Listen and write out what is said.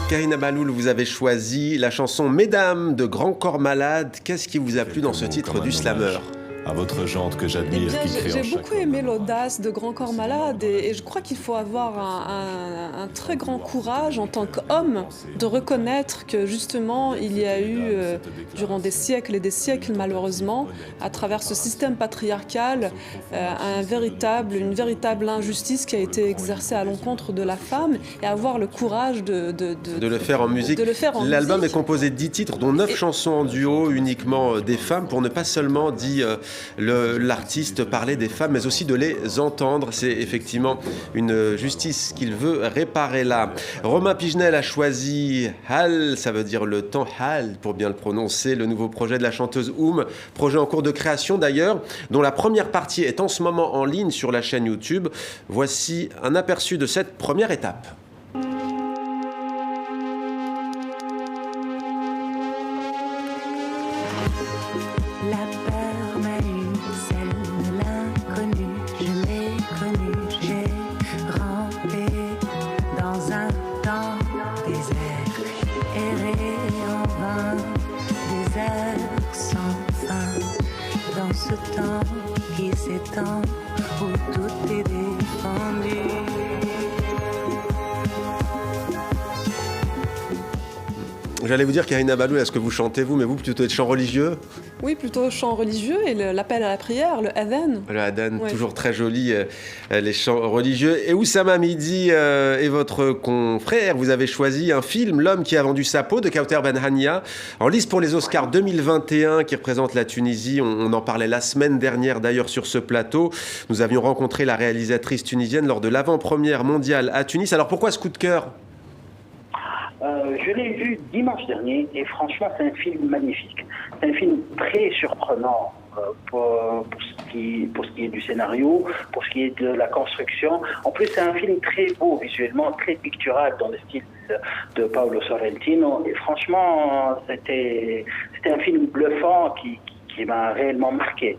Karina Baloul, vous avez choisi la chanson Mesdames de Grand Corps Malade. Qu'est-ce qui vous a plu dans ce titre du slammer ? À votre gente que j'admire, qui crée J'ai beaucoup aimé l'audace de Grand Corps Malade et je crois qu'il faut avoir un très grand courage en tant qu'homme de reconnaître que justement il y a eu durant des siècles et des siècles malheureusement à travers ce système patriarcal une véritable injustice qui a été exercée à l'encontre de la femme et avoir le courage de le faire en musique. L'album est composé de 10 titres dont 9 chansons en duo uniquement des femmes pour ne pas seulement dire l'artiste parler des femmes mais aussi de les entendre. C'est effectivement une justice qu'il veut réparer là. Romain Pigenel a choisi Hal, ça veut dire le temps, Hal pour bien le prononcer, le nouveau projet de la chanteuse Oum, projet en cours de création d'ailleurs, dont la première partie est en ce moment en ligne sur la chaîne YouTube. Voici un aperçu de cette première étape. La peur m'a eu, celle de l'inconnu, je l'ai connue, j'ai rampé dans un temps désert, erré en vain, des heures sans fin, dans ce temps qui s'étend, où tout est défendu. J'allais vous dire, Karina Baloul, est-ce que vous chantez vous, mais vous plutôt de chants religieux ? Oui, plutôt chant religieux et l'appel à la prière, le adhan. Le adhan, ouais. Toujours très joli, les chants religieux. Et Oussama Midi et votre confrère, vous avez choisi un film, L'homme qui a vendu sa peau, de Kauter Benhania, en lice pour les Oscars 2021, qui représente la Tunisie. On en parlait la semaine dernière, d'ailleurs, sur ce plateau. Nous avions rencontré la réalisatrice tunisienne lors de l'avant-première mondiale à Tunis. Alors pourquoi ce coup de cœur ? Je l'ai vu dimanche dernier et franchement c'est un film magnifique. C'est un film très surprenant pour ce qui est du scénario, pour ce qui est de la construction. En plus c'est un film très beau visuellement, très pictural dans le style de Paolo Sorrentino. Et franchement c'était un film bluffant qui m'a réellement marqué.